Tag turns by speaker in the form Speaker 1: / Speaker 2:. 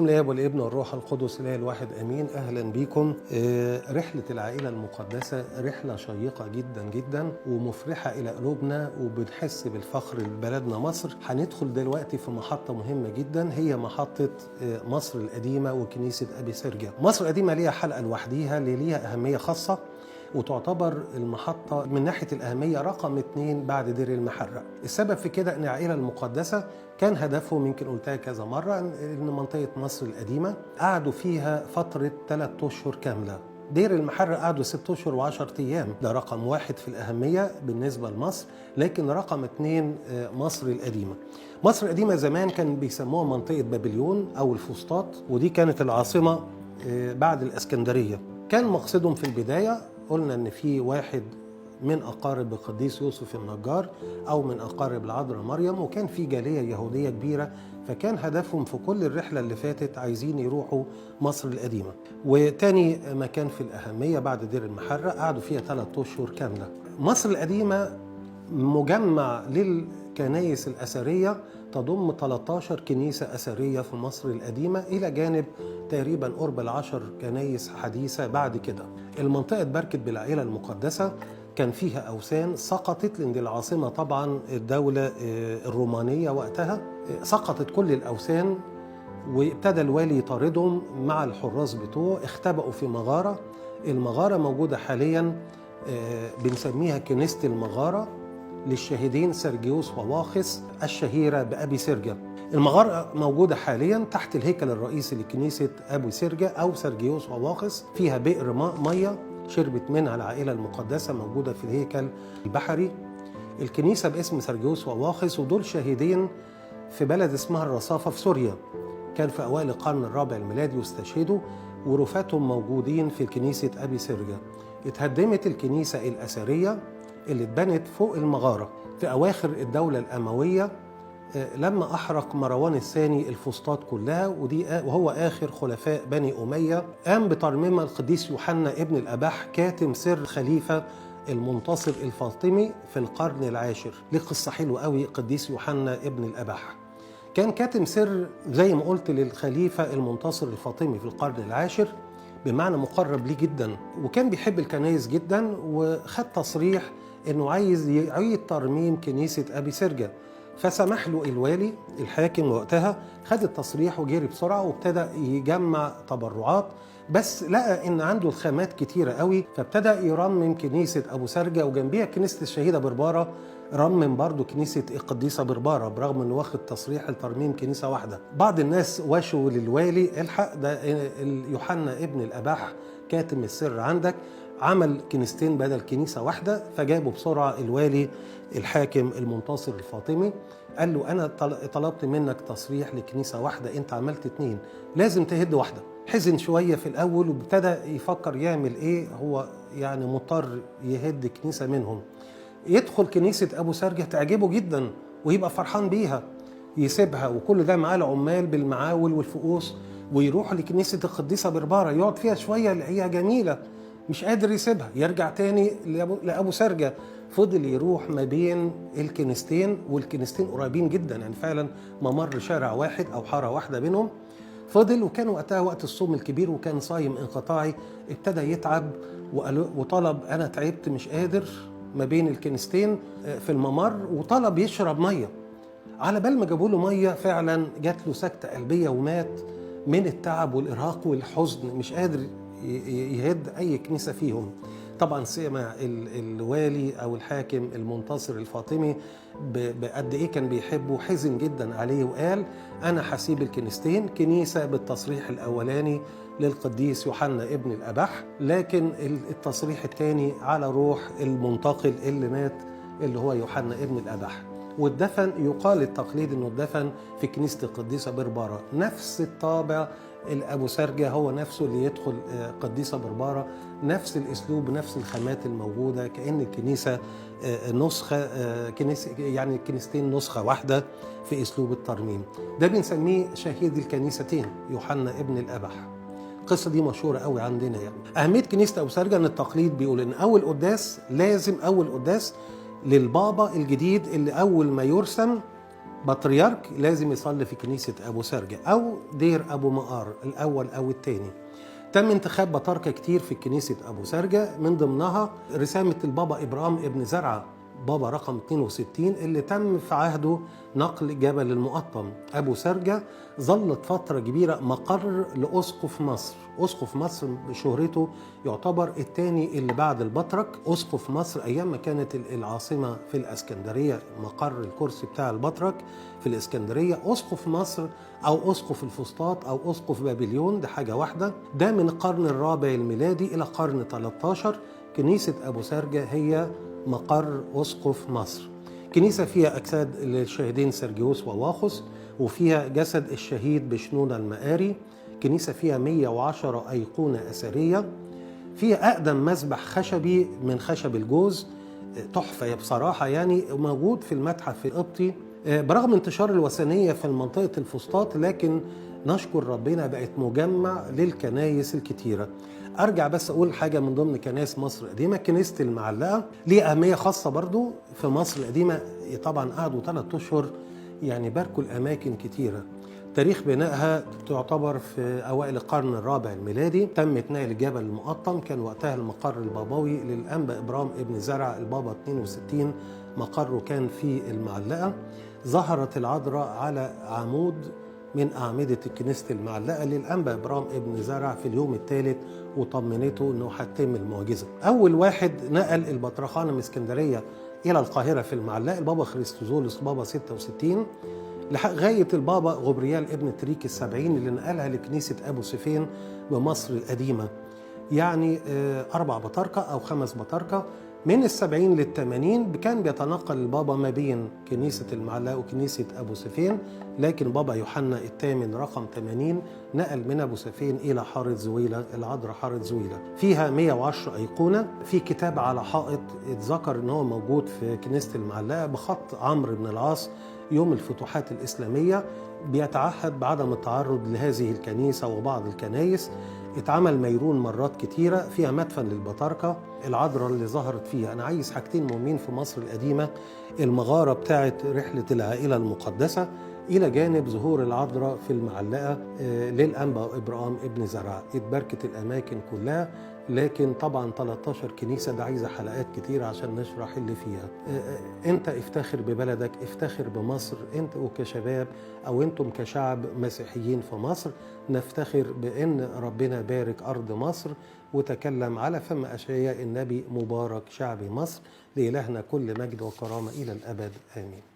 Speaker 1: بسم الله والابن والروح القدس الاله الواحد امين. اهلا بيكم. رحله العائله المقدسه رحله شيقه جدا جدا ومفرحه الى قلوبنا وبنحس بالفخر لبلدنا مصر. هندخل دلوقتي في محطه مهمه جدا، هي محطه مصر القديمه وكنيسه ابي سرجة. مصر القديمه ليها حلقه لوحديها ليها اهميه خاصه، وتعتبر المحطة من ناحية الأهمية رقم 2 بعد دير المحرق. السبب في كده أن العائلة المقدسة كان هدفهم، يمكن قلتها كذا مرة، أن منطقة مصر القديمة قعدوا فيها فترة 3 أشهر كاملة. دير المحرق قعدوا 6 أشهر و10 أيام. ده رقم 1 في الأهمية بالنسبة لمصر، لكن رقم 2 مصر القديمة. مصر القديمة زمان كان بيسموها منطقة بابليون أو الفسطاط، ودي كانت العاصمة بعد الإسكندرية. كان مقصدهم في البداية، قلنا ان في واحد من اقارب القديس يوسف النجار او من اقارب العذراء مريم، وكان في جاليه يهوديه كبيره، فكان هدفهم في كل الرحله اللي فاتت عايزين يروحوا مصر القديمه. وتاني مكان في الاهميه بعد دير المحرق قعدوا فيها 3 أشهر كامله. مصر القديمه مجمع للكنائس الاثريه، تضم 13 كنيسة أثرية في مصر القديمة، إلى جانب تقريبا قرب 10 كنائس حديثة بعد كده. المنطقة اتباركت بالعائلة المقدسة، كان فيها أوثان سقطت، لأن العاصمة طبعا الدولة الرومانية وقتها، سقطت كل الأوثان، وابتدى الوالي يطاردهم مع الحراس بتوعه. اختبأوا في مغارة، المغارة موجودة حاليا، بنسميها كنيسة المغارة للشهيدين سرجيوس وواخس الشهيرة بأبي سرجة. المغارة موجودة حاليا تحت الهيكل الرئيسي لكنيسة أبي سرجة أو سرجيوس وواخس، فيها بئر مية شربت منها العائلة المقدسة، موجودة في الهيكل البحري. الكنيسة باسم سرجيوس وواخس، ودول شهيدين في بلد اسمها الرصافة في سوريا، كان في أوائل القرن الرابع الميلادي واستشهدوا، ورفاتهم موجودين في كنيسة أبي سرجة. اتهدمت الكنيسة الأثرية اللي اتبنت فوق المغارة في أواخر الدولة الأموية، لما أحرق مروان الثاني الفسطاط كلها، وهو آخر خلفاء بني أمية. قام بترميمها القديس يوحنا ابن الأباح، كاتم سر خليفة المنتصر الفاطمي في القرن العاشر. ليه قصة حلوة قوي قديس يوحنا ابن الأباح. كان كاتم سر زي ما قلت للخليفة المنتصر الفاطمي في القرن العاشر، بمعنى مقرب ليه جدا، وكان بيحب الكنائس جدا، وخد تصريح انه عايز يعيد ترميم كنيسة أبي سرجة. فسمح له الوالي الحاكم وقتها، خد التصريح وجري بسرعة وابتدى يجمع تبرعات، بس لقى ان عنده الخامات كتيرة قوي، فابتدى يرمم كنيسة أبو سرجة، وجنبيها كنيسة الشهيدة بربارة رمم برضو كنيسة القديسة بربارة، برغم انه واخد تصريح لترميم كنيسة واحدة. بعض الناس واشوا للوالي، الحق ده يوحنا ابن الأباح كاتم السر عندك، عمل كنيستين بدل كنيسة واحدة. فجابوا بسرعة الوالي الحاكم المنتصر الفاطمي، قال له أنا طلبت منك تصريح لكنيسة واحدة، أنت عملت 2، لازم تهد واحدة. حزن شوية في الأول وابتدى يفكر يعمل إيه، هو يعني مضطر يهد كنيسة منهم. يدخل كنيسة أبو سرجة تعجبه جدا ويبقى فرحان بيها، يسيبها وكل ده معاه العمال بالمعاول والفؤوس، ويروح لكنيسة القديسة بربارة يقعد فيها شوية، هي جميلة مش قادر يسيبها، يرجع تاني لأبو سرجة. فضل يروح ما بين الكنيستين، والكنيستين قريبين جدا، يعني فعلا ممر شارع واحد أو حارة واحدة بينهم. فضل، وكان وقتها وقت الصوم الكبير وكان صايم انقطاعي، ابتدى يتعب وطلب أنا تعبت مش قادر ما بين الكنيستين في الممر، وطلب يشرب مية. على بال ما جابوا له مية فعلا جات له سكتة قلبية ومات من التعب والإرهاق والحزن، مش قادر يهد أي كنيسة فيهم. طبعا سمع الوالي أو الحاكم المنتصر الفاطمي بقد إيه كان بيحبه، حزن جدا عليه وقال أنا هسيب الكنيستين، كنيسة بالتصريح الأولاني للقديس يوحنا ابن الأباح، لكن التصريح الثاني على روح المنتقل اللي مات اللي هو يوحنا ابن الأباح. والدفن يقال التقليد انه الدفن في كنيسة القديسة بربارة، نفس الطابع الأبو سرجة هو نفسه اللي يدخل قديسة بربارة، نفس الأسلوب نفس الخامات الموجودة، كأن الكنيسة نسخة كنيسة، يعني الكنيستين نسخة واحدة في أسلوب الترميم. ده بنسميه شهيد الكنيستين يوحنا ابن الأباح. القصة دي مشهورة قوي عندنا. يعني أهمية كنيسة أبو سرجة ان التقليد بيقول ان أول قداس لازم أول قداس للبابا الجديد اللي أول ما يرسم بطريرك لازم يصلي في كنيسة أبو سرجة أو دير أبو مقار الأول أو الثاني. تم انتخاب بطاركة كتير في كنيسة أبو سرجة، من ضمنها رسامة البابا إبرام ابن زرعة بابا رقم 62 اللي تم في عهده نقل جبل المقطم. أبو سرجة ظلت فترة كبيرة مقر لأسقف مصر. أسقف مصر بشهرته يعتبر الثاني اللي بعد البطرك. أسقف مصر أيام ما كانت العاصمة في الإسكندرية، مقر الكرسي بتاع البطرك في الإسكندرية. أسقف مصر أو أسقف الفسطاط أو أسقف بابليون ده حاجة واحدة. ده من القرن الرابع الميلادي إلى القرن 13. كنيسة أبو سرجة هي مقر أسقف مصر. كنيسة فيها أجساد للشهيدين سرجيوس وواخس، وفيها جسد الشهيد بشنونة المقاري. كنيسة فيها 110 أيقونة أثرية. فيها أقدم مسبح خشبي من خشب الجوز، تحفة بصراحة يعني، موجود في المتحف القبطي. برغم انتشار الوثنية في منطقة الفسطاط، لكن نشكر ربنا بقت مجمع للكنايس الكتيرة. أرجع بس أقول حاجة من ضمن كنائس مصر القديمة، كنيسة المعلقة ليه أهمية خاصة برضو في مصر القديمة. طبعا قعدوا 3 أشهر يعني باركوا الأماكن كتيرة. تاريخ بنائها تعتبر في أوائل القرن الرابع الميلادي. تم نقل جبل المقطم، كان وقتها المقر البابوي للأنبا إبرام ابن زرع البابا 62، مقره كان في المعلقة. ظهرت العذراء على عمود من أعمدة كنيسة المعلقة للأنبا إبرام ابن زرع في اليوم الثالث، وطمنته أنه هتتم المعجزة. أول واحد نقل البطرخانة من اسكندرية إلى القاهرة في المعلقة البابا خريستوزولوس بابا 66، لغاية البابا غبريال ابن تريك السبعين اللي نقلها لكنيسة أبو سفين بمصر القديمة. يعني 4 بطاركة أو 5 بطاركة. من 70 لل80 كان بيتنقل البابا ما بين كنيسة المعلقة وكنيسة أبو سفين، لكن بابا يوحنا الثامن رقم 80 نقل من أبو سفين إلى حارة زويلة العذراء، حارة زويلة. فيها 110 أيقونة. في كتاب على حائط اتذكر إن هو موجود في كنيسة المعلقة بخط عمرو بن العاص يوم الفتوحات الإسلامية، بيتعهد بعدم التعرض لهذه الكنيسة وبعض الكنائس. اتعمل ميرون مرات كتيرة. فيها مدفن للبطاركة العذراء اللي ظهرت فيها. أنا عايز حاجتين مهمين في مصر القديمة: المغارة بتاعت رحلة العائلة المقدسة، إلى جانب ظهور العذراء في المعلقة للأنبا إبرام ابن زرع. اتباركت الأماكن كلها، لكن طبعا 13 كنيسة ده عايزة حلقات كتير عشان نشرح اللي فيها. انت افتخر ببلدك، افتخر بمصر. انت وكشباب او انتم كشعب مسيحيين في مصر نفتخر بان ربنا بارك ارض مصر، وتكلم على فم اشعياء النبي: مبارك شعب مصر. لإلهنا كل مجد وكرامة الى الابد، امين.